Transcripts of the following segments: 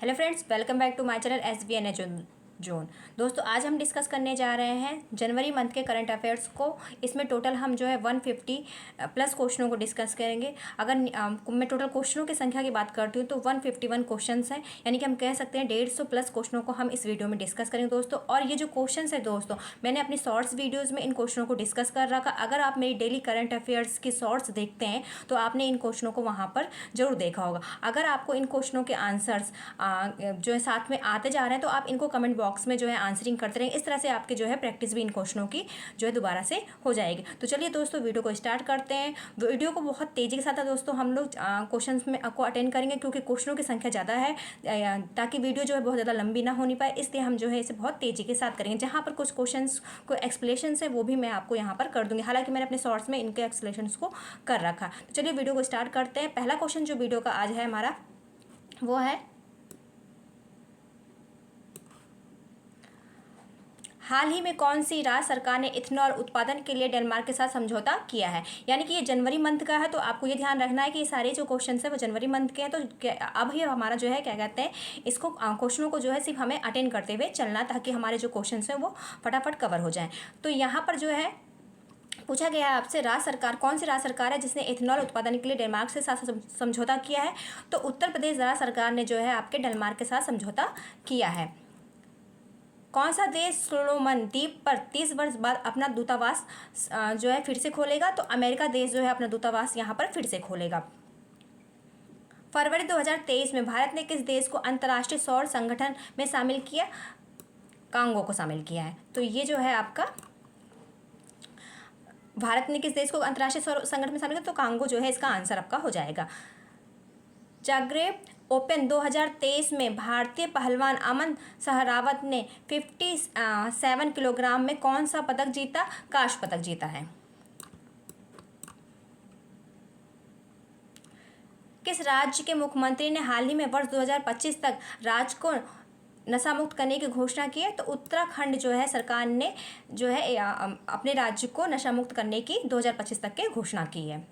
Hello friends, welcome back to my channel SBN zone. दोस्तों, आज हम डिस्कस करने जा रहे हैं जनवरी मंथ के करंट अफेयर्स को। इसमें टोटल हम जो है 150 प्लस क्वेश्चनों को डिस्कस करेंगे। अगर मैं टोटल क्वेश्चनों की संख्या की बात करती हूँ तो 151 क्वेश्चंस हैं, यानी कि हम कह सकते हैं 150 प्लस क्वेश्चनों को हम इस वीडियो में डिस्कस करेंगे दोस्तों। और ये जो क्वेश्चन है दोस्तों, मैंने अपनी शॉर्ट्स वीडियोज़ में इन क्वेश्चनों को डिस्कस कर रखा। अगर आप मेरी डेली करंट अफेयर्स की शॉर्ट्स देखते हैं तो आपने इन क्वेश्चनों को वहाँ पर जरूर देखा होगा। अगर आपको इन क्वेश्चनों के आंसर्स जो है साथ में आते जा रहे हैं तो आप इनको कमेंट बॉक्स में जो है आंसरिंग करते रहेंगे। इस तरह से आपके जो है प्रैक्टिस भी इन क्वेश्चनों की जो है दोबारा से हो जाएगी। तो चलिए दोस्तों, वीडियो को स्टार्ट करते हैं। वीडियो को बहुत तेज़ी के साथ दोस्तों हम लोग क्वेश्चन में आपको अटेंड करेंगे, क्योंकि क्वेश्चनों की संख्या ज़्यादा है, ताकि वीडियो जो है बहुत ज़्यादा लंबी ना होनी पाए। इसलिए हम जो है इसे बहुत तेज़ी के साथ करेंगे। जहाँ पर कुछ क्वेश्चन को एक्सप्लेनेशन है वो भी मैं आपको यहाँ पर कर दूँगी। हालांकि मैंने अपने शॉर्ट्स में इनके एक्सप्लेनेशन को कर रखा। तो चलिए वीडियो को स्टार्ट करते हैं। पहला क्वेश्चन जो वीडियो का आज है हमारा वो है, हाल ही में कौन सी राज्य सरकार ने इथेनॉल उत्पादन के लिए डेनमार्क के साथ समझौता किया है। यानी कि ये जनवरी मंथ का है, तो आपको ये ध्यान रखना है कि ये सारे जो क्वेश्चन है वो जनवरी मंथ के हैं। तो अब ये हमारा जो है क्या कहते हैं, इसको क्वेश्चनों को जो है सिर्फ हमें अटेंड करते हुए चलना, ताकि हमारे जो क्वेश्चन हैं वो फटाफट कवर हो जाएँ। तो यहाँ पर जो है पूछा गया है आपसे, राज्य सरकार कौन सी राज्य सरकार है जिसने इथेनॉल उत्पादन के लिए डेनमार्क से साथ समझौता किया है। तो उत्तर प्रदेश राज्य सरकार ने जो है आपके डेनमार्क के साथ समझौता किया है। कौन सा देश सोलोमन द्वीप पर 30 वर्ष बाद अपना दूतावास जो है फिर से खोलेगा। तो अमेरिका देश जो है अपना दूतावास यहाँ पर फिर से खोलेगा। फरवरी 2023 में भारत ने किस देश को अंतर्राष्ट्रीय सौर संगठन में शामिल किया। कांगो को शामिल किया है। तो ये जो है आपका, भारत ने किस देश को अंतर्राष्ट्रीय सौर संगठन में शामिल किया, तो कांगो जो है इसका आंसर आपका हो जाएगा। जाग्रेब ओपन 2023 में भारतीय पहलवान अमन सहरावत ने 57 किलोग्राम में कौन सा पदक जीता। कांस्य पदक जीता है। किस राज्य के मुख्यमंत्री ने हाल ही में वर्ष 2025 तक राज्य को नशा मुक्त करने की घोषणा की है। तो उत्तराखंड जो है सरकार ने जो है अपने राज्य को नशा मुक्त करने की 2025 तक की घोषणा की है।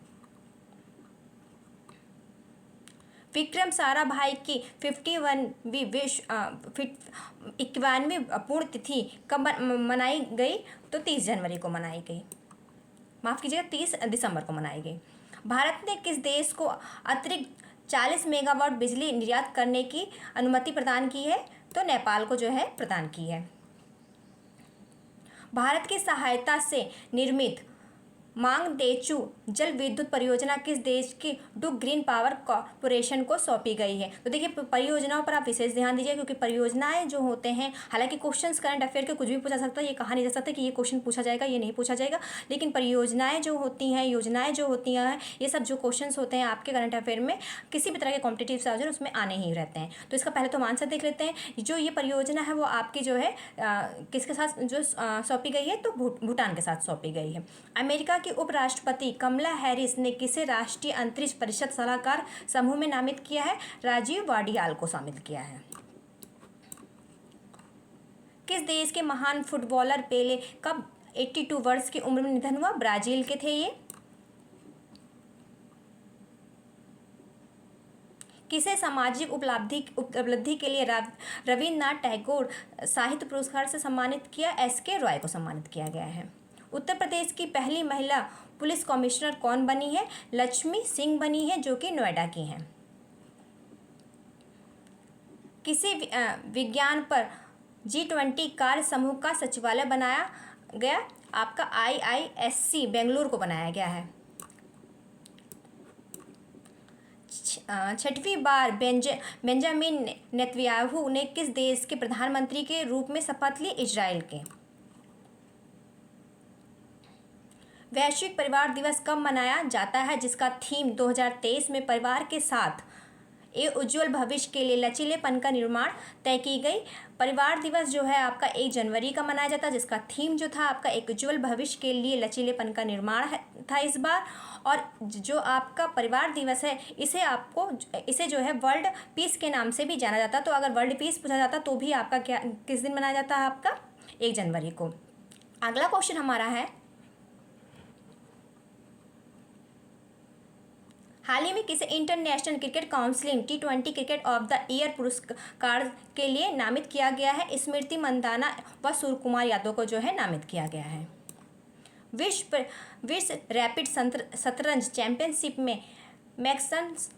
विक्रम साराभाई की 51वीं विश्व 51वीं पूर्ण तिथि कब मनाई गई। तो 30 जनवरी को मनाई गई, माफ़ कीजिएगा 30 दिसंबर को मनाई गई। भारत ने किस देश को अतिरिक्त 40 मेगावाट बिजली निर्यात करने की अनुमति प्रदान की है। तो नेपाल को जो है प्रदान की है। भारत की सहायता से निर्मित मांगदेचू जल विद्युत परियोजना किस देश की डुक ग्रीन पावर कॉरपोरेशन को सौंपी गई है। तो देखिए, परियोजनाओं पर आप विशेष ध्यान दीजिए, क्योंकि परियोजनाएं जो होते हैं, हालांकि क्वेश्चंस करंट अफेयर के कुछ भी पूछा सकता है, ये कहा नहीं जा सकता कि ये क्वेश्चन पूछा जाएगा, ये नहीं पूछा जाएगा। लेकिन परियोजनाएं जो होती हैं, योजनाएं जो होती हैं, ये सब जो क्वेश्चन होते हैं आपके करंट अफेयर में किसी भी तरह के कॉम्पिटिटिव से आजर उसमें आने ही रहते हैं। तो इसका पहले तो हम आंसर देख लेते हैं। जो ये परियोजना है वो आपकी जो है किसके साथ जो सौंपी गई है, तो भूटान के साथ सौंपी गई है। अमेरिका की उपराष्ट्रपति कमला हैरिस ने किसे राष्ट्रीय अंतरिक्ष परिषद सलाहकार समूह में नामित किया है। राजीव वाडियाल को शामिल किया है। किस देश के महान फुटबॉलर पेले कब 82 वर्ष की उम्र में निधन हुआ। ब्राजील के थे ये। किसे सामाजिक उपलब्धि के लिए रविन्द्रनाथ टैगोर साहित्य पुरस्कार से सम्मानित किया। SK रॉय को सम्मानित किया गया है। उत्तर प्रदेश की पहली महिला पुलिस कमिश्नर कौन बनी है। लक्ष्मी सिंह बनी है, जो कि नोएडा की हैं। किसी विज्ञान पर G20 कार्य समूह का सचिवालय बनाया गया। आपका IISc बेंगलुरु को बनाया गया है। छठवीं बार बेंजामिन नेतन्याहू ने किस देश के प्रधानमंत्री के रूप में शपथ ली। इजराइल के। वैश्विक परिवार दिवस कब मनाया जाता है, जिसका थीम 2023 में परिवार के साथ एक उज्जवल भविष्य के लिए लचीलेपन का निर्माण तय की गई। परिवार दिवस जो है आपका 1 जनवरी का मनाया जाता है, जिसका थीम जो था आपका एक उज्जवल भविष्य के लिए लचीलेपन का निर्माण था इस बार। और जो आपका परिवार दिवस है इसे जो है वर्ल्ड पीस के नाम से भी जाना जाता है। तो अगर वर्ल्ड पीस पूछा जाता तो भी आपका क्या किस दिन मनाया जाता है, आपका 1 जनवरी को। अगला क्वेश्चन हमारा है, हाल ही में किसे international cricket council T20 cricket of the year पुरस्कार के लिए नामित किया गया है? स्मृति मंदाना व सूर्यकुमार यादव को जो है नामित किया गया है। विश्व रैपिड शतरंज चैंपियनशिप में मैग्नस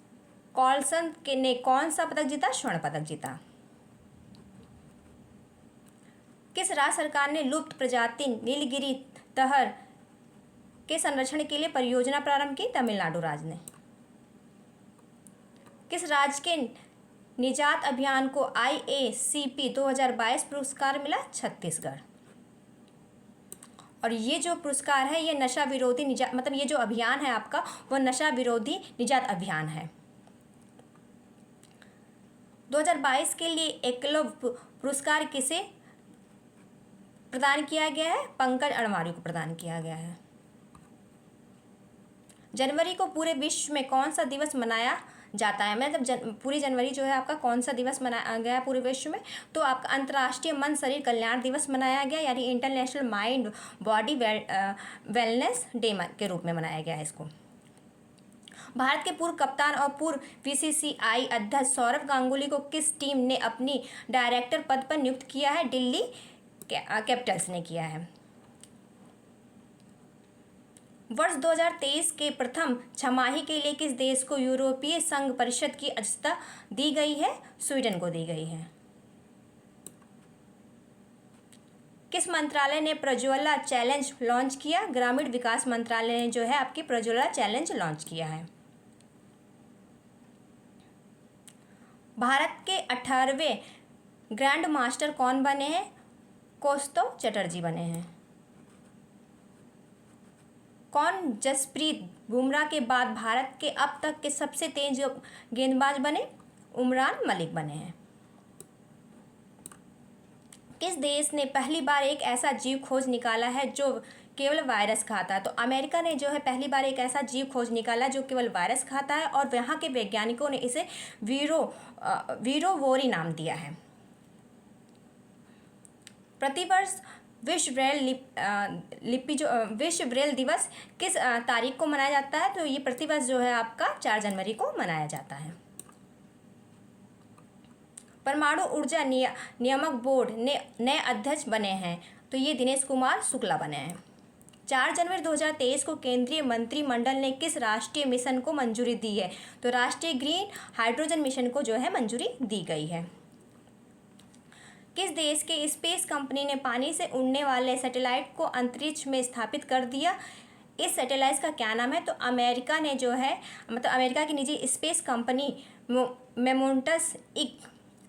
कार्लसन ने कौन सा पदक जीता? स्वर्ण पदक जीता। किस राज्य सरकार ने लुप्त प्रजाति नीलगिरी तहर के संरक्षण के लिए परियोजना प्रारंभ की? तमिलनाडु राज्य ने। किस राज्य के निजात अभियान को IACP 2022 पुरस्कार मिला? छत्तीसगढ़। और ये जो पुरस्कार है ये नशा विरोधी निजात, मतलब ये जो अभियान है आपका वो नशा विरोधी निजात अभियान है। 2022 के लिए एकलव्य पुरस्कार किसे प्रदान किया गया है? पंकज अडवाणी को प्रदान किया गया है। जनवरी को पूरे विश्व में कौन सा दिवस मनाया जाता है? मतलब पूरी जनवरी जो है आपका कौन सा दिवस मनाया गया पूरे विश्व में? तो आपका अंतर्राष्ट्रीय मन शरीर कल्याण दिवस मनाया गया, यानी international mind body wellness day के रूप में मनाया गया है इसको। भारत के पूर्व कप्तान और पूर्व BCCI अध्यक्ष सौरव गांगुली को किस टीम ने अपनी डायरेक्टर पद पर नियुक्त किया है? दिल्ली कैपिटल्स ने किया है। वर्ष 2023 के प्रथम छमाही के लिए किस देश को यूरोपीय संघ परिषद की अध्यक्षता दी गई है? स्वीडन को दी गई है। किस मंत्रालय ने प्रज्वला चैलेंज लॉन्च किया? ग्रामीण विकास मंत्रालय ने जो है आपकी प्रज्वला चैलेंज लॉन्च किया है। भारत के 18वें ग्रैंड मास्टर कौन बने हैं? कौस्तव चटर्जी बने हैं। कौन जसप्रीत बुमराह के बाद भारत के अब तक के सबसे तेज गेंदबाज बने? उमरान मलिक बने हैं। किस देश ने पहली बार एक ऐसा जीव खोज निकाला है जो केवल वायरस खाता है? तो अमेरिका ने जो है पहली बार एक ऐसा जीव खोज निकाला जो केवल वायरस खाता है और यहाँ के वैज्ञानिकों ने इसे वीरोवोरी नाम दिया है। प्रतिवर्ष विश्व ब्रेल दिवस किस तारीख को मनाया जाता है? तो ये प्रतिवर्ष जो है आपका 4 जनवरी को मनाया जाता है। परमाणु ऊर्जा नियामक बोर्ड ने नए अध्यक्ष बने हैं, तो ये दिनेश कुमार शुक्ला बने हैं। 4 जनवरी 2023 को केंद्रीय मंत्रिमंडल ने किस राष्ट्रीय मिशन को मंजूरी दी है? तो राष्ट्रीय ग्रीन हाइड्रोजन मिशन को जो है मंजूरी दी गई है। किस देश के स्पेस कंपनी ने पानी से उड़ने वाले सैटेलाइट को अंतरिक्ष में स्थापित कर दिया? इस सैटेलाइट का क्या नाम है? तो अमेरिका ने जो है, मतलब अमेरिका की निजी स्पेस कंपनी मेमोन्टस इक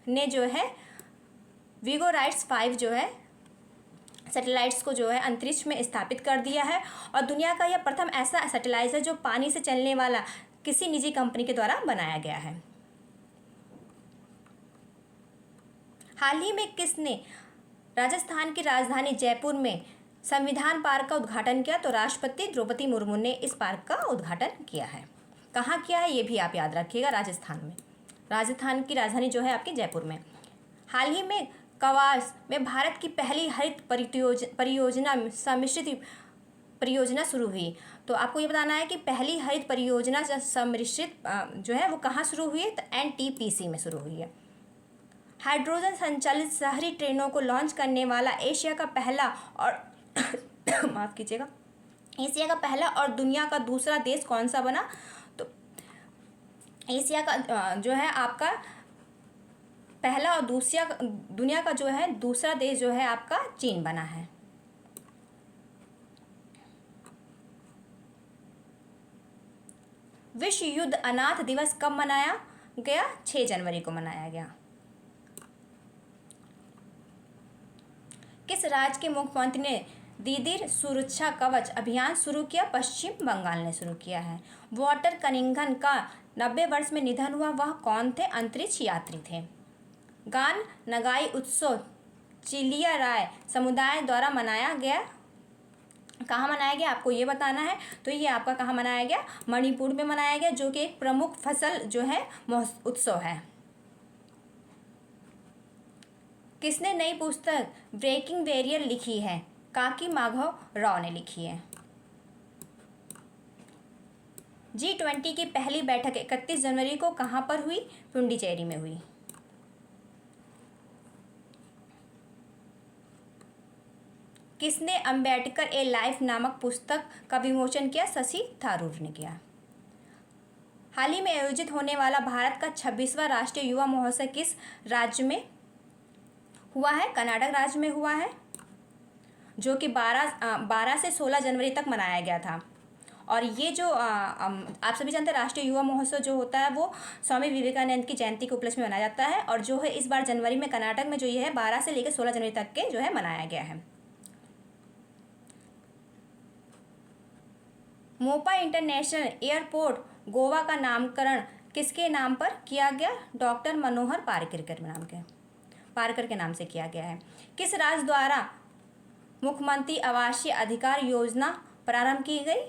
ने जो है विगोराइट्स 5 जो है सैटेलाइट्स को जो है अंतरिक्ष में स्थापित कर दिया है और दुनिया का यह प्रथम ऐसा सैटेलाइट है जो पानी से चलने वाला किसी निजी कंपनी के द्वारा बनाया गया है। हाल ही में किसने राजस्थान की राजधानी जयपुर में संविधान पार्क का उद्घाटन किया? तो राष्ट्रपति द्रौपदी मुर्मू ने इस पार्क का उद्घाटन किया है। कहाँ किया है ये भी आप याद रखिएगा, राजस्थान में। राजस्थान की राजधानी जो है आपकी जयपुर में। हाल ही में कवास में भारत की पहली हरित परियोजना सम्मिश्रित परियोजना शुरू हुई। तो आपको ये बताना है कि पहली हरित परियोजना सम्मिश्रित जो है वो कहाँ शुरू हुई है? तो NTPC में शुरू हुई है। हाइड्रोजन संचालित शहरी ट्रेनों को लॉन्च करने वाला एशिया का पहला और माफ़ कीजिएगा, एशिया का पहला और दुनिया का दूसरा देश कौन सा बना? तो एशिया का जो है आपका पहला और दुनिया का जो है दूसरा देश जो है आपका चीन बना है। विश्व युद्ध अनाथ दिवस कब मनाया गया? 6 जनवरी को मनाया गया। किस राज्य के मुख्यमंत्री ने दीदी सुरक्षा कवच अभियान शुरू किया? पश्चिम बंगाल ने शुरू किया है। वॉटर कनिंघन का 90 वर्ष में निधन हुआ, वह कौन थे? अंतरिक्ष यात्री थे। गान नगाई उत्सव चिलिया राय समुदाय द्वारा मनाया गया, कहाँ मनाया गया आपको ये बताना है। तो ये आपका कहाँ मनाया गया? मणिपुर में मनाया गया, जो कि एक प्रमुख फसल जो है उत्सव है। किसने नई पुस्तक ब्रेकिंग बैरियर लिखी है? काकी माधव राव ने लिखी है। G20 की पहली बैठक 31 जनवरी को कहाँ पर हुई? पुडुचेरी में हुई। किसने अंबेडकर ए लाइफ नामक पुस्तक का विमोचन किया? शशि थरूर ने किया। हाल ही में आयोजित होने वाला भारत का 26वां राष्ट्रीय युवा महोत्सव किस राज्य में हुआ है? कर्नाटक राज्य में हुआ है, जो कि 12 से 16 जनवरी तक मनाया गया था। और ये जो आप सभी जानते हैं, राष्ट्रीय युवा महोत्सव जो होता है वो स्वामी विवेकानंद की जयंती के उपलक्ष्य में मनाया जाता है, और जो है इस बार जनवरी में कर्नाटक में जो ये है 12 से लेकर 16 जनवरी तक के जो है मनाया गया है। मोपा इंटरनेशनल एयरपोर्ट गोवा का नामकरण किसके नाम पर किया गया? डॉक्टर मनोहर पार्कर के नाम से किया गया है। किस राज्य द्वारा मुख्यमंत्री आवासीय अधिकार योजना प्रारंभ की गई?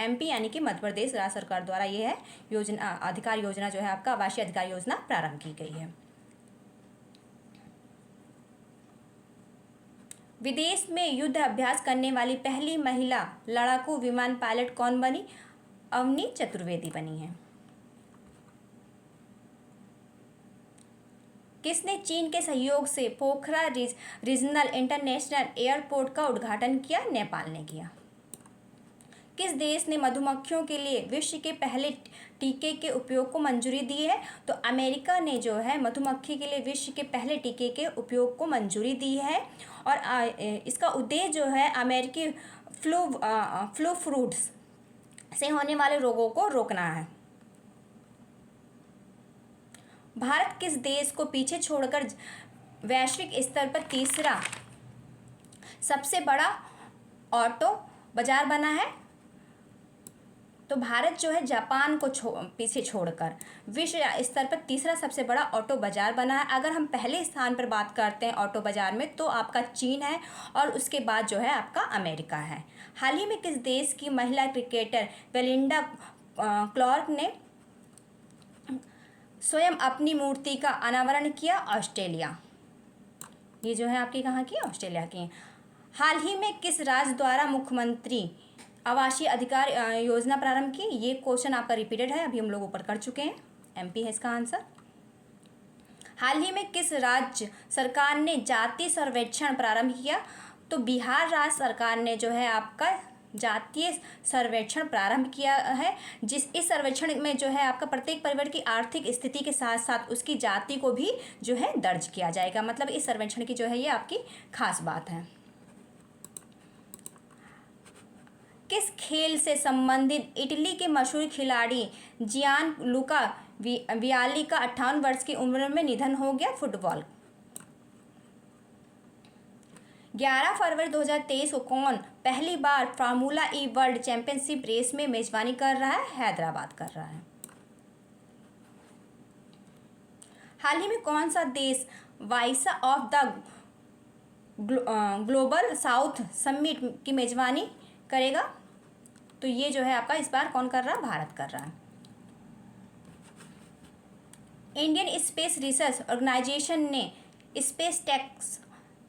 MP यानी कि मध्य प्रदेश राज्य सरकार द्वारा ये है अधिकार योजना जो है आपका आवासीय अधिकार योजना प्रारंभ की गई है। विदेश में युद्ध अभ्यास करने वाली पहली महिला लड़ाकू विमान पायलट कौन बनी? अवनी चतुर्वेदी बनी है। किसने चीन के सहयोग से पोखरा रीजनल इंटरनेशनल एयरपोर्ट का उद्घाटन किया? नेपाल ने किया। किस देश ने मधुमक्खियों के लिए विश्व के पहले टीके के उपयोग को मंजूरी दी है? तो अमेरिका ने जो है मधुमक्खी के लिए विश्व के पहले टीके के उपयोग को मंजूरी दी है, और इसका उद्देश्य जो है अमेरिकी फ्लू फ्रूट्स से होने वाले रोगों को रोकना है। भारत किस देश को पीछे छोड़कर वैश्विक स्तर पर तीसरा सबसे बड़ा ऑटो बाजार बना है? तो भारत जो है जापान को पीछे छोड़कर विश्व स्तर पर तीसरा सबसे बड़ा ऑटो बाजार बना है। अगर हम पहले स्थान पर बात करते हैं ऑटो बाजार में तो आपका चीन है, और उसके बाद जो है आपका अमेरिका है। हाल ही में किस देश की महिला क्रिकेटर बेलिंडा क्लार्क ने स्वयं अपनी मूर्ति का अनावरण किया? ऑस्ट्रेलिया। ये जो है आपकी कहाँ की? ऑस्ट्रेलिया की। हाल ही में किस राज्य द्वारा मुख्यमंत्री आवासीय अधिकार योजना प्रारंभ की? ये क्वेश्चन आपका रिपीटेड है, अभी हम लोग ऊपर कर चुके हैं। MP है इसका आंसर। हाल ही में किस राज्य सरकार ने जातीय सर्वेक्षण प्रारंभ किया? तो बिहार राज्य सरकार ने जो है आपका जातीय सर्वेक्षण प्रारंभ किया है। इस सर्वेक्षण में जो है आपका प्रत्येक परिवार की आर्थिक स्थिति के साथ साथ उसकी जाति को भी जो है दर्ज किया जाएगा। मतलब इस सर्वेक्षण की जो है ये आपकी खास बात है। किस खेल से संबंधित इटली के मशहूर खिलाड़ी जियान लुका वियाली का 58 वर्ष की उम्र में निधन हो गया? फुटबॉल। 11 फरवरी 2023 को कौन पहली बार फार्मूला ई वर्ल्ड चैंपियनशिप रेस में मेजबानी कर रहा है? हैदराबाद कर रहा है। हाल ही में कौन सा देश वाइसा of the global south summit की मेजबानी करेगा? तो ये जो है आपका इस बार कौन कर रहा है? भारत कर रहा है। इंडियन स्पेस रिसर्च ऑर्गेनाइजेशन ने स्पेस टेक्स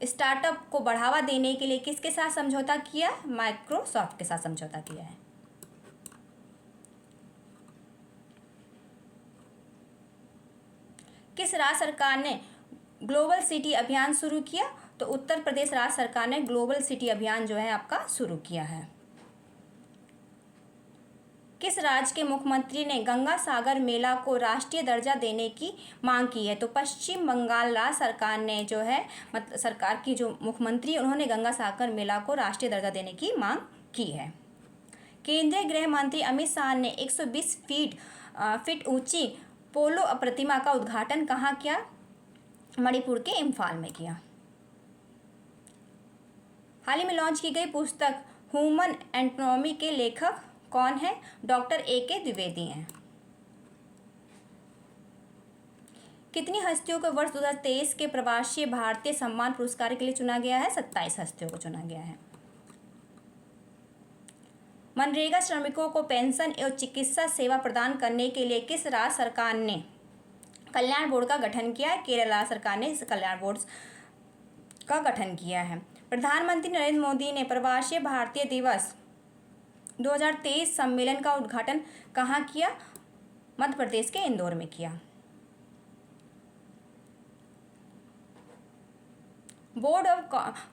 स्टार्टअप को बढ़ावा देने के लिए किसके साथ समझौता किया? माइक्रोसॉफ्ट के साथ समझौता किया है। किस राज्य सरकार ने ग्लोबल सिटी अभियान शुरू किया? तो उत्तर प्रदेश राज्य सरकार ने ग्लोबल सिटी अभियान जो है आपका शुरू किया है। किस राज्य के मुख्यमंत्री ने गंगा सागर मेला को राष्ट्रीय दर्जा देने की मांग की है? तो पश्चिम बंगाल राज्य सरकार ने जो है सरकार की जो मुख्यमंत्री उन्होंने गंगा सागर मेला को राष्ट्रीय दर्जा देने की मांग की है। केंद्रीय गृह मंत्री अमित शाह ने 120 फीट ऊंची पोलो प्रतिमा का उद्घाटन कहाँ किया? मणिपुर के इम्फाल में किया। हाल ही में लॉन्च की गई पुस्तक ह्यूमन एनाटॉमी के लेखक कौन है? डॉक्टर AK द्विवेदी हैं। कितनी हस्तियों को वर्ष 2023 के प्रवासी भारतीय सम्मान पुरस्कार के लिए चुना गया है? 27 हस्तियों को चुना गया है। मनरेगा श्रमिकों को पेंशन एवं चिकित्सा सेवा प्रदान करने के लिए किस राज्य सरकार ने कल्याण बोर्ड का गठन किया है? केरल राज्य सरकार ने इस कल्याण बोर्ड का गठन किया है। प्रधानमंत्री नरेंद्र मोदी ने प्रवासी भारतीय दिवस 2023 सम्मेलन का उद्घाटन कहाँ किया? मध्य प्रदेश के इंदौर में किया। Board of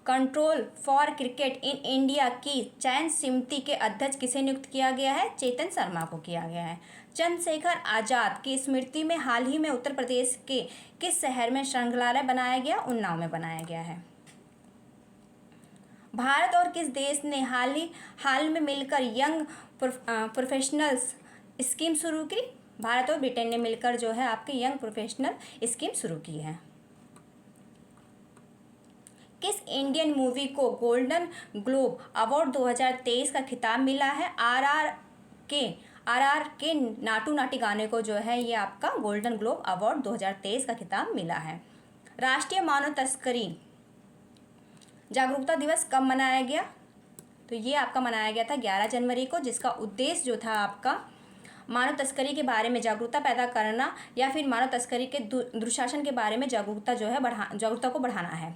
control for cricket in India की चयन समिति के अध्यक्ष किसे नियुक्त किया गया है? चेतन शर्मा को किया गया है। चंद्रशेखर आजाद की स्मृति में हाल ही में उत्तर प्रदेश के किस शहर में संग्रहालय बनाया गया? उन्नाव में बनाया गया है। भारत और किस देश ने हाल में मिलकर यंग प्रोफेशनल्स स्कीम शुरू की? भारत और ब्रिटेन ने मिलकर जो है आपके यंग प्रोफेशनल स्कीम शुरू की है। किस इंडियन मूवी को गोल्डन ग्लोब अवार्ड 2023 का खिताब मिला है? आरआर के नाटू नाटी गाने को जो है ये आपका गोल्डन ग्लोब अवार्ड 2023 का खिताब मिला है। राष्ट्रीय मानव तस्करी जागरूकता दिवस कब मनाया गया? तो ये आपका मनाया गया था 11 जनवरी को, जिसका उद्देश्य जो था आपका मानव तस्करी के बारे में जागरूकता पैदा करना या फिर मानव तस्करी के दुशासन के बारे में जागरूकता जो है जागरूकता को बढ़ाना है।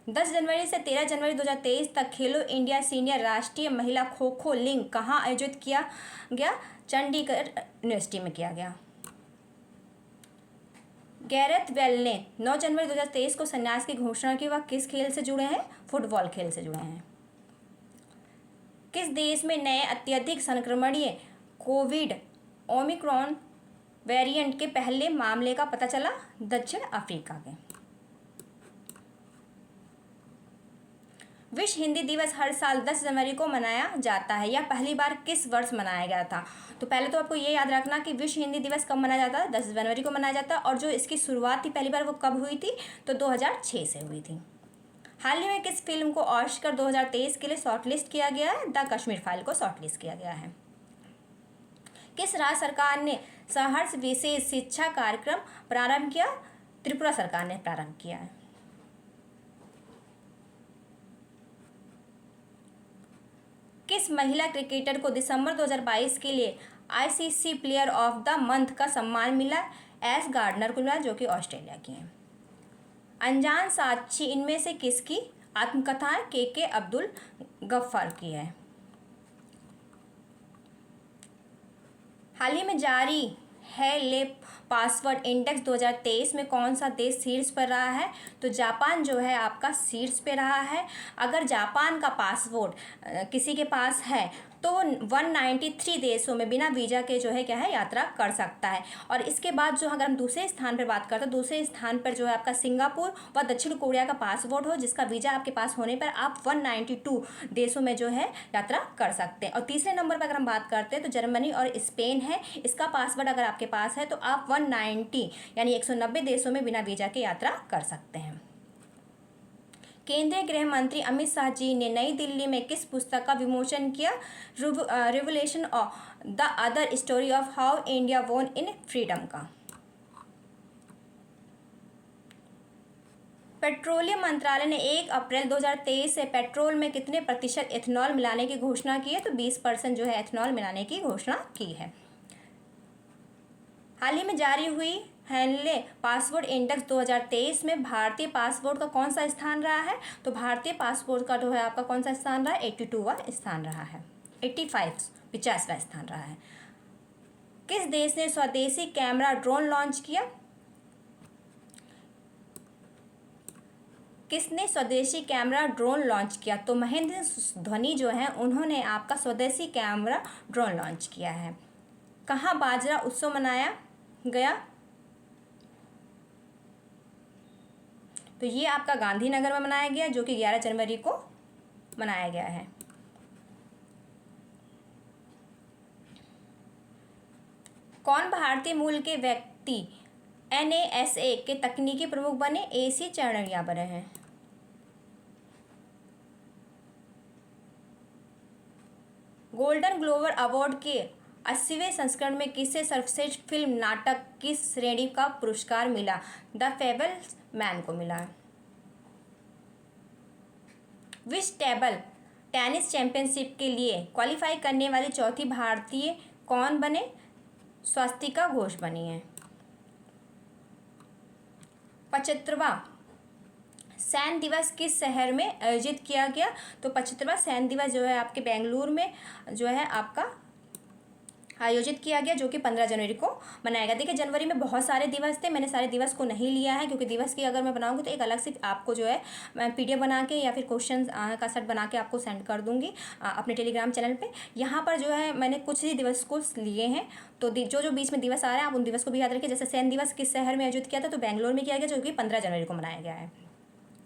10 जनवरी से 13 जनवरी 2023 तक खेलो इंडिया सीनियर राष्ट्रीय महिला खो खो लीग कहाँ आयोजित किया गया? चंडीगढ़ यूनिवर्सिटी में किया गया। गैरेथ बेल ने 9 जनवरी 2023 को संन्यास की घोषणा की। वह किस खेल से जुड़े हैं? फुटबॉल खेल से जुड़े हैं। किस देश में नए अत्यधिक संक्रमणीय कोविड ओमिक्रॉन वेरिएंट के पहले मामले का पता चला? दक्षिण अफ्रीका के। विश्व हिंदी दिवस हर साल 10 जनवरी को मनाया जाता है। यह पहली बार किस वर्ष मनाया गया था? तो पहले तो आपको ये याद रखना कि विश्व हिंदी दिवस कब मनाया जाता है? 10 जनवरी को मनाया जाता है। और जो इसकी शुरुआत थी पहली बार वो कब हुई थी? तो 2006 से हुई थी। हाल ही में किस फिल्म को ऑस्कर 2023 के लिए शॉर्टलिस्ट किया गया है? द कश्मीर फाइल को शॉर्टलिस्ट किया गया है। किस राज्य सरकार ने सहर्ष विशेष शिक्षा कार्यक्रम प्रारंभ किया? त्रिपुरा सरकार ने प्रारंभ किया है। किस महिला क्रिकेटर को दिसंबर 2022 के लिए ICC player of the month का सम्मान मिला? एस गार्डनर को मिला, जो कि ऑस्ट्रेलिया की हैं। अनजान साक्षी इनमें से किसकी आत्मकथाएं? के अब्दुल गफ्फार की है। हाल ही में जारी है ले पासवर्ड इंडेक्स 2023 में कौन सा देश शीर्ष पर रहा है? तो जापान जो है आपका शीर्ष पे रहा है। अगर जापान का पासपोर्ट किसी के पास है तो 193 देशों में बिना वीज़ा के जो है क्या है यात्रा कर सकता है। और इसके बाद जो अगर हम दूसरे स्थान पर बात करते हैं, दूसरे स्थान पर जो है आपका सिंगापुर व दक्षिण कोरिया का पासपोर्ट हो, जिसका वीज़ा आपके पास होने पर आप 192 देशों में जो है यात्रा कर सकते हैं। और तीसरे नंबर पर अगर हम बात करते हैं तो जर्मनी और स्पेन है। इसका पासपोर्ट अगर आपके पास है तो आप 190 यानी 190 देशों में बिना वीज़ा के यात्रा कर सकते हैं। केंद्रीय गृह मंत्री अमित शाह जी ने नई दिल्ली में किस पुस्तक का विमोचन किया? Revolution of the other story of how India वोन इन फ्रीडम का। पेट्रोलियम मंत्रालय ने 1 अप्रैल 2023 से पेट्रोल में कितने प्रतिशत एथेनॉल मिलाने की घोषणा की है? तो 20% जो है एथेनॉल मिलाने की घोषणा की है। हाल ही में जारी हुई हैंले पासपोर्ट इंडेक्स 2023 में भारतीय पासपोर्ट का कौन सा स्थान रहा है? तो भारतीय पासपोर्ट का जो है आपका कौन सा स्थान रहा है? 82वां स्थान रहा है। 50वां स्थान रहा है। किस देश ने स्वदेशी कैमरा ड्रोन लॉन्च किया? किसने स्वदेशी कैमरा ड्रोन लॉन्च किया? तो महेंद्र धोनी जो है उन्होंने आपका स्वदेशी कैमरा ड्रोन लॉन्च किया है। कहाँ बाजरा उत्सव मनाया गया? तो ये आपका गांधीनगर में मनाया गया, जो कि 11 जनवरी को मनाया गया है। कौन भारतीय मूल के व्यक्ति NASA के तकनीकी प्रमुख बने? AC चरणिया बने हैं। गोल्डन ग्लोब अवार्ड के 80वें संस्करण में किसे सर्वश्रेष्ठ फिल्म नाटक की श्रेणी का पुरस्कार मिला? द फेबल्स मैन को मिला। विश्व टेबल टेनिस चैंपियनशिप के लिए क्वालिफाई करने वाली चौथी भारतीय कौन बने? स्वास्तिका घोष बनी है। 75वां सैन्य दिवस किस शहर में आयोजित किया गया? तो 75वां सैन्य दिवस जो है आपके बेंगलुरु में जो है आपका आयोजित किया गया, जो कि 15 जनवरी को मनाया गया। देखिए जनवरी में बहुत सारे दिवस थे, मैंने सारे दिवस को नहीं लिया है क्योंकि दिवस की अगर मैं बनाऊंगी तो एक अलग से आपको जो है मैं पीडीएफ बना के या फिर क्वेश्चन का सेट बना के आपको सेंड कर दूंगी अपने टेलीग्राम चैनल पे। यहाँ पर जो है मैंने कुछ ही दिवस को लिए हैं, तो जो बीच में दिवस आ रहे हैं आप उन दिवस को भी याद रखिए। जैसे सैन्य दिवस किस शहर में आयोजित किया था? तो बेंगलोर में किया गया, जो कि 15 जनवरी को मनाया गया है।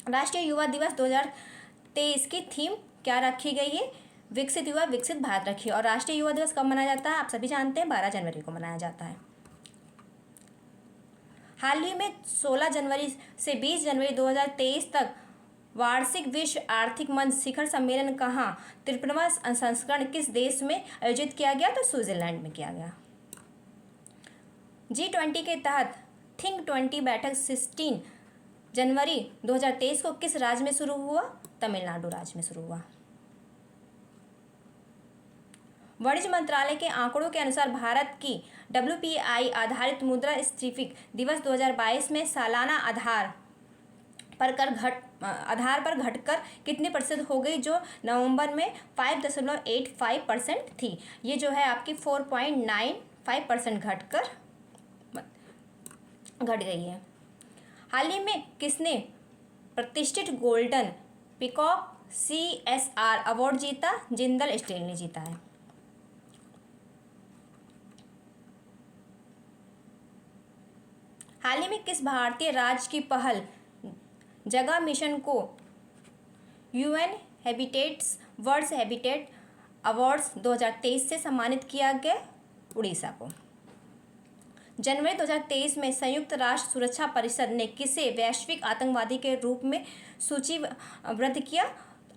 राष्ट्रीय युवा दिवस 2023 की थीम क्या रखी गई है? विकसित युवा विकसित भारत रखी है। और राष्ट्रीय युवा दिवस कब मनाया जाता है? आप सभी जानते हैं 12 जनवरी को मनाया जाता है। हाल ही में 16 जनवरी से 20 जनवरी 2023 तक वार्षिक विश्व आर्थिक मंच शिखर सम्मेलन कहाँ 53वां संस्करण किस देश में आयोजित किया गया? तो स्विट्जरलैंड में किया गया। G20 के तहत थिंक 20 बैठक 16 जनवरी 2023 को किस राज्य में शुरू हुआ? तमिलनाडु राज्य में शुरू हुआ। वाणिज्य मंत्रालय के आंकड़ों के अनुसार भारत की WPI आधारित मुद्रास्फीति दिवस 2022 में सालाना आधार पर घटकर कितने प्रतिशत हो गई, जो नवंबर में 5.85% थी। ये जो है आपकी 4.95% घट गई है। हाल ही में किसने प्रतिष्ठित गोल्डन पीकॉक CSR अवार्ड जीता? जिंदल स्टील ने जीता है। हाल ही में किस भारतीय राज्य की पहल जगह मिशन को UN habitats world habitat awards 2023 से सम्मानित किया गया? उड़ीसा को। जनवरी 2023 में संयुक्त राष्ट्र सुरक्षा परिषद ने किसे वैश्विक आतंकवादी के रूप में सूचीबद्ध किया?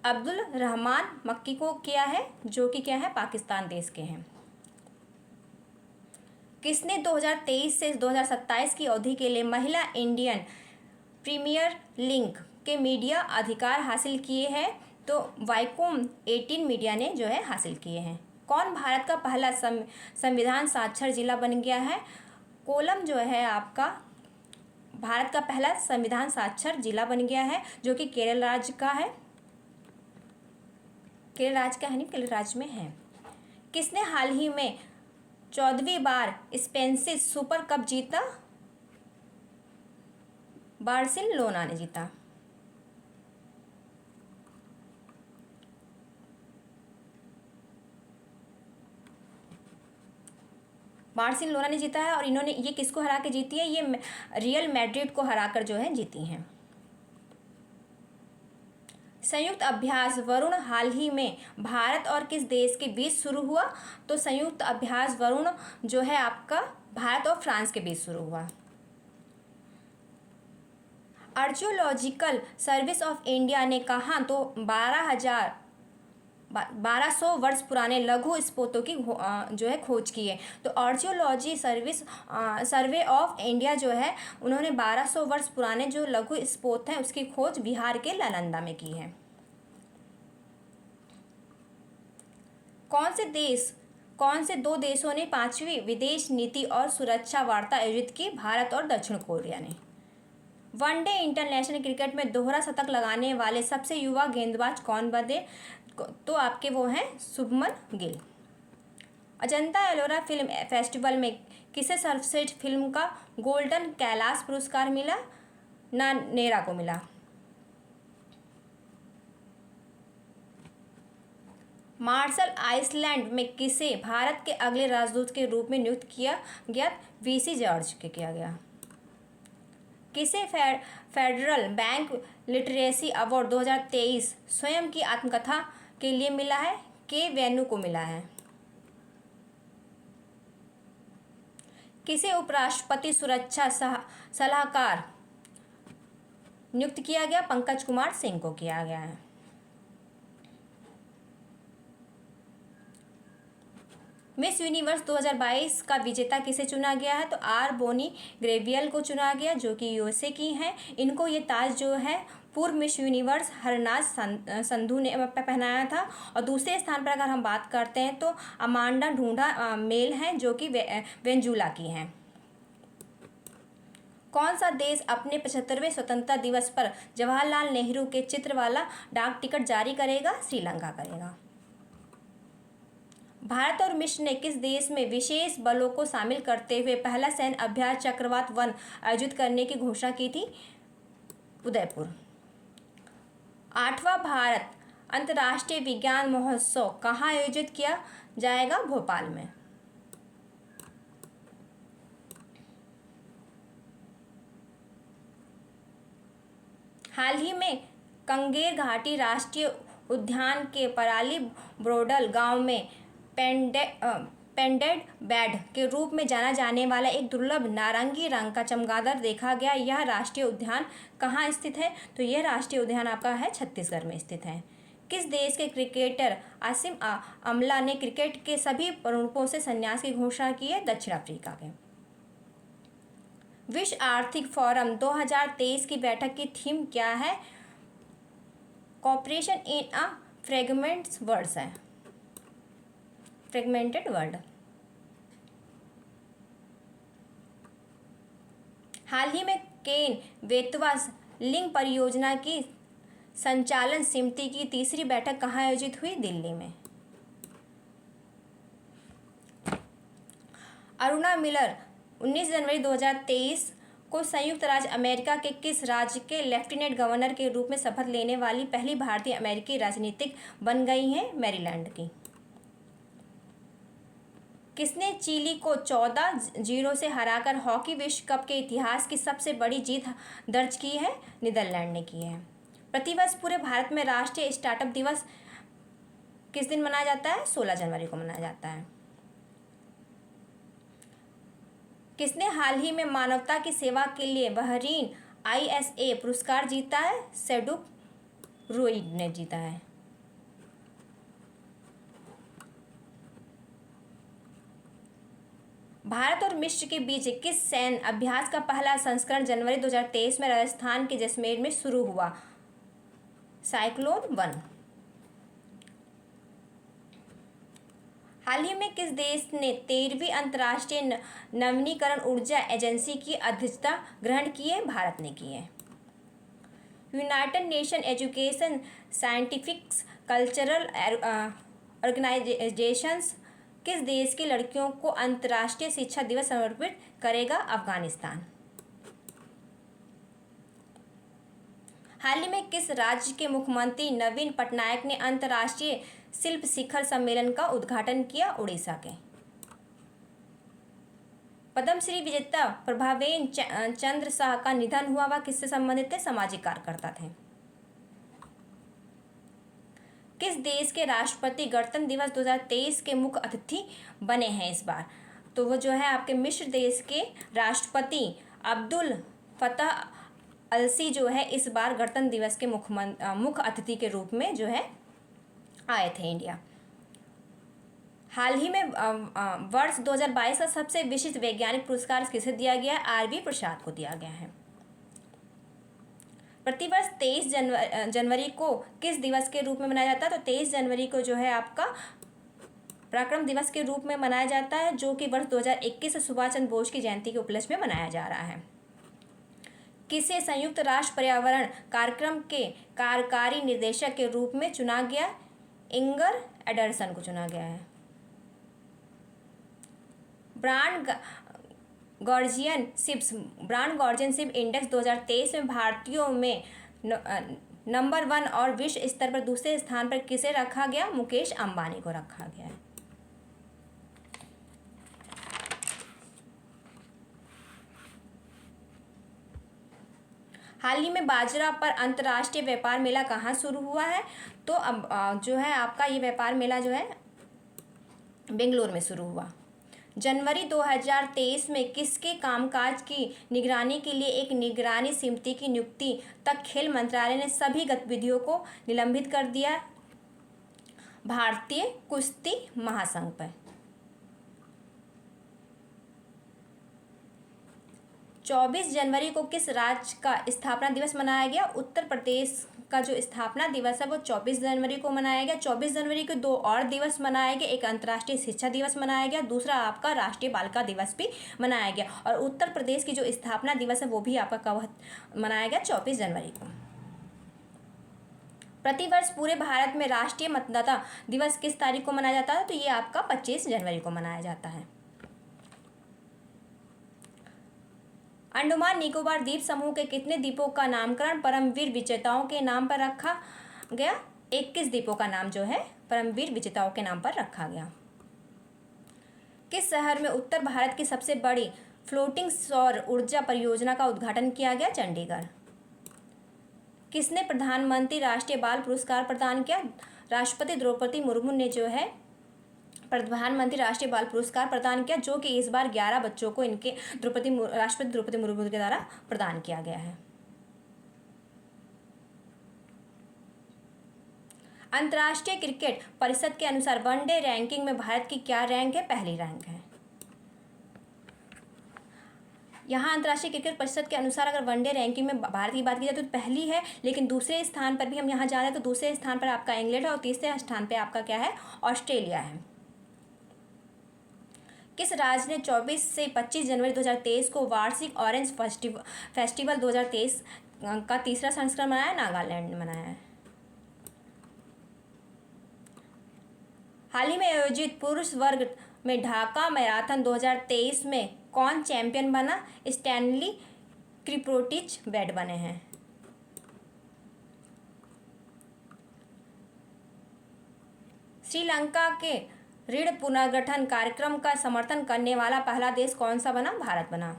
अब्दुल रहमान मक्की को किया है, जो कि क्या है पाकिस्तान देश के हैं। किसने 2023 से 2027 की अवधि के लिए महिला इंडियन प्रीमियर लीग के मीडिया अधिकार हासिल किए हैं? तो वाइकोम 18 मीडिया ने जो है हासिल किए हैं। कौन भारत का पहला संविधान साक्षर जिला बन गया है? कोलम जो है आपका भारत का पहला संविधान साक्षर जिला बन गया है, जो कि केरल राज्य का है। केरल राज्य का है नहीं, केरल राज्य में है। किसने हाल ही में 14वीं बार स्पेनिश सुपर कप जीता? बार्सिलोना ने जीता। बार्सिलोना ने जीता है। और इन्होंने ये किसको हरा के जीती है? ये रियल मैड्रिड को हराकर जो है जीती हैं। संयुक्त अभ्यास वरुण हाल ही में भारत और किस देश के बीच शुरू हुआ? तो संयुक्त अभ्यास वरुण जो है आपका भारत और फ्रांस के बीच शुरू हुआ। आर्कियोलॉजिकल सर्विस ऑफ इंडिया ने कहा तो 1200 वर्ष पुराने लघु स्फोटों की जो है खोज की है। तो आर्कियोलॉजी सर्वे ऑफ इंडिया जो है उन्होंने 1200 वर्ष पुराने जो लघु स्फोट हैं उसकी खोज बिहार के नालंदा में की है। कौन से दो देशों ने 5वीं विदेश नीति और सुरक्षा वार्ता आयोजित की? भारत और दक्षिण कोरिया ने। वनडे इंटरनेशनल क्रिकेट में दोहरा शतक लगाने वाले सबसे युवा गेंदबाज कौन बने? तो आपके वो हैं शुभमन गिल। अजंता एलोरा फिल्म फेस्टिवल में किसे सर्वश्रेष्ठ फिल्म का गोल्डन कैलाश पुरस्कार मिला? नेरा को मिला। मार्शल आइलैंड में किसे भारत के अगले राजदूत के रूप में नियुक्त किया गया? वीसी जॉर्ज के किया गया। किसे फेडरल बैंक लिटरेसी अवार्ड 2023 स्वयं की आत्मकथा के लिए मिला है? के वेन्यू को मिला है। किसे उपराष्ट्रपति सुरक्षा सलाहकार नियुक्त किया गया? पंकज कुमार सिंह को किया गया है। मिस यूनिवर्स 2022 का विजेता किसे चुना गया है? तो आर बोनी ग्रेवियल को चुना गया, जो कि यूएसए की हैं। इनको ये ताज जो है पूर्व मिस यूनिवर्स हरनाज संधू ने पहनाया था। और दूसरे स्थान पर अगर हम बात करते हैं तो अमांडा ढूंढा मेल हैं, जो कि वेंजुला की हैं। कौन सा देश अपने 75वें स्वतंत्रता दिवस पर जवाहरलाल नेहरू के चित्र वाला डाक टिकट जारी करेगा? श्रीलंका करेगा। भारत और मिस्र ने किस देश में विशेष बलों को शामिल करते हुए पहला सैन्य अभ्यास चक्रवात 1 आयोजित करने की घोषणा की थी? उदयपुर। 8वां भारत अंतर्राष्ट्रीय विज्ञान महोत्सव कहाँ आयोजित किया जाएगा? भोपाल में। हाल ही में कंगेर घाटी राष्ट्रीय उद्यान के पराली ब्रोडल गांव में पेंडेड बैड के रूप में जाना जाने वाला एक दुर्लभ नारंगी रंग का चमगादड़ देखा गया। यह राष्ट्रीय उद्यान कहाँ स्थित है? तो यह राष्ट्रीय उद्यान आपका है छत्तीसगढ़ में स्थित है। किस देश के क्रिकेटर आसिम अमला ने क्रिकेट के सभी रूपों से संन्यास की घोषणा की है? दक्षिण अफ्रीका के। विश्व आर्थिक फोरम 2023 की बैठक की थीम क्या है? Cooperation in a fragmented world. हाल ही में केन बेतवा लिंक परियोजना की संचालन समिति की तीसरी बैठक कहाँ आयोजित हुई? दिल्ली में। अरुणा मिलर 19 जनवरी 2023 को संयुक्त राज्य अमेरिका के किस राज्य के लेफ्टिनेंट गवर्नर के रूप में शपथ लेने वाली पहली भारतीय अमेरिकी राजनीतिक बन गई हैं? मैरीलैंड की। किसने चिली को 14-0 से हराकर हॉकी विश्व कप के इतिहास की सबसे बड़ी जीत दर्ज की है? नीदरलैंड ने की है। प्रतिवर्ष पूरे भारत में राष्ट्रीय स्टार्टअप दिवस किस दिन मनाया जाता है? 16 जनवरी को मनाया जाता है। किसने हाल ही में मानवता की सेवा के लिए बहरीन ISA पुरस्कार जीता है? सेडुक रोइड ने जीता है। भारत और मिस्र के बीच किस सैन्य अभ्यास का पहला संस्करण जनवरी 2023 में राजस्थान के जैसलमेर में शुरू हुआ? साइक्लोन 1। हाल ही में किस देश ने 13वीं अंतर्राष्ट्रीय नवीनीकरण ऊर्जा एजेंसी की अध्यक्षता ग्रहण की है? भारत ने की है। United nation education scientific cultural organisations किस देश की लड़कियों को अंतर्राष्ट्रीय शिक्षा दिवस समर्पित करेगा? अफगानिस्तान। हाल ही में किस राज्य के मुख्यमंत्री नवीन पटनायक ने अंतर्राष्ट्रीय शिल्प शिखर सम्मेलन का उद्घाटन किया? उड़ीसा के। पद्मश्री विजेता प्रभावेन चंद्र शाह का निधन हुआ। वह किससे संबंधित थे? सामाजिक कार्यकर्ता थे। किस देश के राष्ट्रपति गणतंत्र दिवस 2023 के मुख्य अतिथि बने हैं इस बार? तो वो जो है आपके मिस्र देश के राष्ट्रपति अब्दुल फतह अलसी जो है इस बार गणतंत्र दिवस के मुख्य अतिथि के रूप में जो है आए थे इंडिया। हाल ही में वर्ष 2022 का सबसे विशिष्ट वैज्ञानिक पुरस्कार किसे दिया गया? RV प्रसाद को दिया गया है। प्रतिवर्ष 23 जनवरी को किस दिवस के रूप में मनाया जाता है? तो 23 जनवरी को जो है आपका पराक्रम दिवस के रूप में मनाया जाता है, जो कि वर्ष 2021 से सुभाष चंद्र बोस की जयंती के उपलक्ष्य में मनाया जा रहा है। किसे संयुक्त राष्ट्र पर्यावरण कार्यक्रम के कार्यकारी निदेशक के रूप में चुना गया? इंगर एडरसन को चुना गया है। ब्रांड गॉर्जियन शिप इंडेक्स 2023 में भारतीयों में नंबर 1 और विश्व स्तर पर दूसरे स्थान पर किसे रखा गया? मुकेश अंबानी को रखा गया है। हाल ही में बाजरा पर अंतर्राष्ट्रीय व्यापार मेला कहाँ शुरू हुआ है? तो अब जो है आपका ये व्यापार मेला जो है बेंगलोर में शुरू हुआ। जनवरी 2023 में किसके कामकाज की निगरानी के लिए एक निगरानी समिति की नियुक्ति तक खेल मंत्रालय ने सभी गतिविधियों को निलंबित कर दिया? भारतीय कुश्ती महासंघ पर। 24 जनवरी को किस राज्य का स्थापना दिवस मनाया गया? उत्तर प्रदेश का जो स्थापना दिवस है वो 24 जनवरी को मनाया गया। 24 जनवरी को दो और दिवस मनाया गया, एक अंतर्राष्ट्रीय शिक्षा दिवस मनाया गया, दूसरा आपका राष्ट्रीय बालिका दिवस भी मनाया गया। और उत्तर प्रदेश की जो स्थापना दिवस है वो भी आपका कब मनाया गया? 24 जनवरी को। प्रतिवर्ष पूरे भारत में राष्ट्रीय मतदाता दिवस किस तारीख को मनाया जाता है? तो ये आपका 25 जनवरी को मनाया जाता है। अंडमान निकोबार द्वीप समूह के कितने द्वीपों का नामकरण परमवीर विजेताओं के नाम पर रखा गया? 21 द्वीपों का नाम जो है परमवीर विजेताओं के नाम पर रखा गया। किस शहर में उत्तर भारत की सबसे बड़ी फ्लोटिंग सौर ऊर्जा परियोजना का उद्घाटन किया गया? चंडीगढ़। किसने प्रधानमंत्री राष्ट्रीय बाल पुरस्कार प्रदान किया? राष्ट्रपति द्रौपदी मुर्मू ने जो है प्रधानमंत्री राष्ट्रीय बाल पुरस्कार प्रदान किया, जो कि इस बार 11 बच्चों को इनके राष्ट्रपति द्रौपदी मुर्मू के द्वारा प्रदान किया गया है। अंतर्राष्ट्रीय क्रिकेट परिषद के अनुसार वनडे रैंकिंग में भारत की क्या रैंक है? पहली रैंक है। यहाँ अंतर्राष्ट्रीय क्रिकेट परिषद के अनुसार अगर वनडे रैंकिंग में भारत की बात की जाए तो पहली है, लेकिन दूसरे स्थान पर भी हम यहाँ जा रहे हैं तो दूसरे स्थान पर आपका इंग्लैंड है और तीसरे स्थान पर आपका क्या है? ऑस्ट्रेलिया है। किस राज्य ने 24 से 25 जनवरी 2023 को वार्षिक ऑरेंज फेस्टिवल 2023 का तीसरा संस्करण मनाया? नागालैंड ने मनाया है। हाल ही में आयोजित पुरुष वर्ग में ढाका मैराथन 2023 में कौन चैंपियन बना? स्टैनली क्रिप्रोटिच बेड बने हैं। श्रीलंका के ऋण पुनर्गठन कार्यक्रम का समर्थन करने वाला पहला देश कौन सा बना? भारत बना।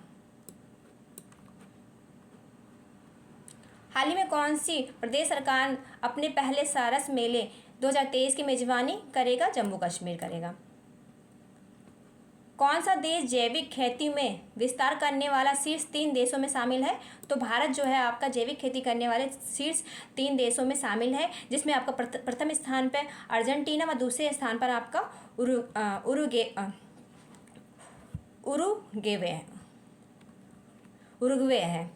हाल ही में कौन सी प्रदेश सरकार अपने पहले सारस मेले 2023 की मेजबानी करेगा? जम्मू कश्मीर करेगा। कौन सा देश जैविक खेती में विस्तार करने वाला शीर्ष 3 देशों में शामिल है? तो भारत जो है आपका जैविक खेती करने वाले शीर्ष 3 देशों में शामिल है, जिसमें आपका प्रथम स्थान पर अर्जेंटीना व दूसरे स्थान पर आपका उरुग्वे है।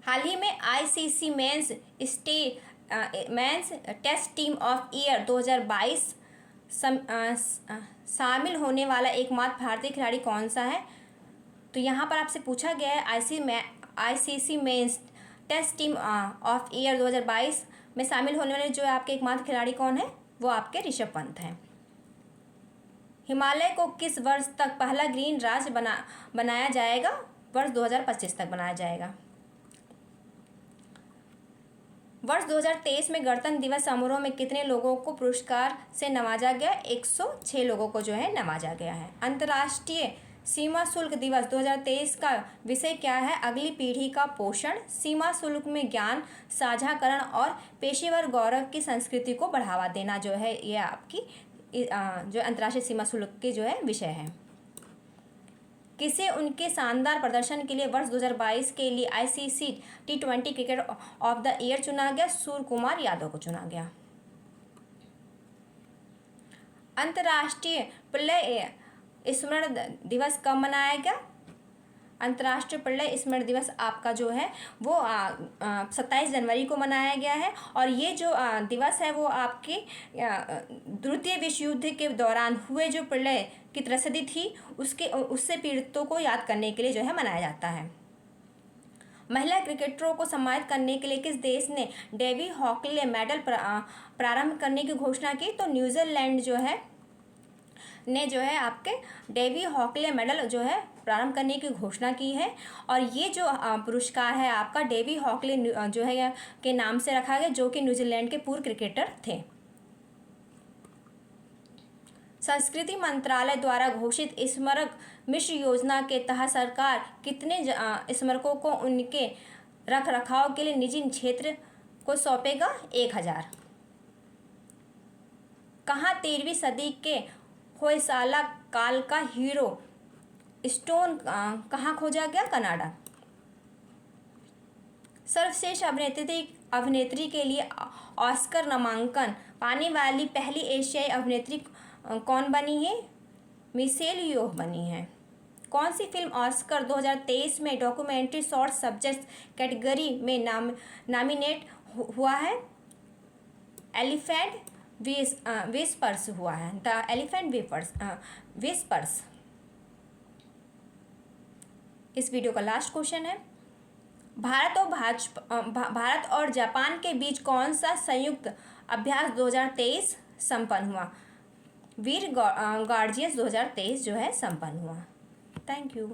हाल ही में ICC men's test team of year 2022 शामिल होने वाला एकमात्र भारतीय खिलाड़ी कौन सा है? तो यहाँ पर आपसे पूछा गया है ICC men's test team of year 2022 में शामिल होने वाले जो आपके एकमात्र खिलाड़ी कौन है? वो आपके ऋषभ पंत हैं। हिमालय को किस वर्ष तक पहला ग्रीन राज्य बनाया जाएगा? वर्ष 2025 तक बनाया जाएगा। वर्ष 2023 में गणतंत्र दिवस समारोह में कितने लोगों को पुरस्कार से नवाजा गया? 106 लोगों को जो है नवाजा गया है। अंतर्राष्ट्रीय सीमा शुल्क दिवस 2023 का विषय क्या है? अगली पीढ़ी का पोषण। सीमा शुल्क में ज्ञान साझाकरण और पेशेवर गौरव की संस्कृति को बढ़ावा देना जो है ये आपकी जो अंतर्राष्ट्रीय सीमा शुल्क के जो है विषय है। किसे उनके शानदार प्रदर्शन के लिए वर्ष 2022 के लिए ICC T20 cricket of the year चुना गया? सूर्य कुमार यादव को चुना गया। अंतर्राष्ट्रीय प्रलय स्मरण दिवस कब मनाया गया? अंतर्राष्ट्रीय प्रलय स्मरण दिवस आपका जो है वो 27 जनवरी को मनाया गया है। और ये जो दिवस है वो आपके द्वितीय विश्व युद्ध के दौरान हुए जो प्रलय की त्रसदी थी उससे पीड़ितों को याद करने के लिए जो है मनाया जाता है। महिला क्रिकेटरों को सम्मानित करने के लिए किस देश ने डेवी हॉकले मेडल प्रारंभ करने की घोषणा की? तो न्यूजीलैंड जो है ने जो है आपके डेवी हॉकले मेडल जो है प्रारंभ करने की घोषणा की है। और ये जो पुरस्कार है आपका डेवी हॉकले जो है के नाम से रखा गया, जो कि न्यूजीलैंड के पूर्व क्रिकेटर थे। संस्कृति मंत्रालय द्वारा घोषित स्मारक मिश्र योजना के तहत सरकार कितने स्मारकों को उनके रखरखाव के लिए निजी क्षेत्र को सौंपेगा? 1000। कहाँ 13वीं सदी के होयसाला काल का हीरो स्टोन कहाँ खोजा गया? कनाडा। सर्वश्रेष्ठ अभिनेत्री के लिए ऑस्कर नामांकन पाने वाली पहली एशियाई अभिनेत्री कौन बनी है? मिशेल योह बनी है। कौन सी फिल्म ऑस्कर 2023 में डॉक्यूमेंट्री शॉर्ट सब्जेक्ट कैटेगरी में नॉमिनेट हुआ है? एलिफेंट विस्पर्स हुआ है, द एलिफेंट विस्पर्स। इस वीडियो का लास्ट क्वेश्चन है, भारत और जापान के बीच कौन सा संयुक्त अभ्यास 2023 संपन्न हुआ? वीर गार्जियस 2023 जो है संपन्न हुआ। Thank you.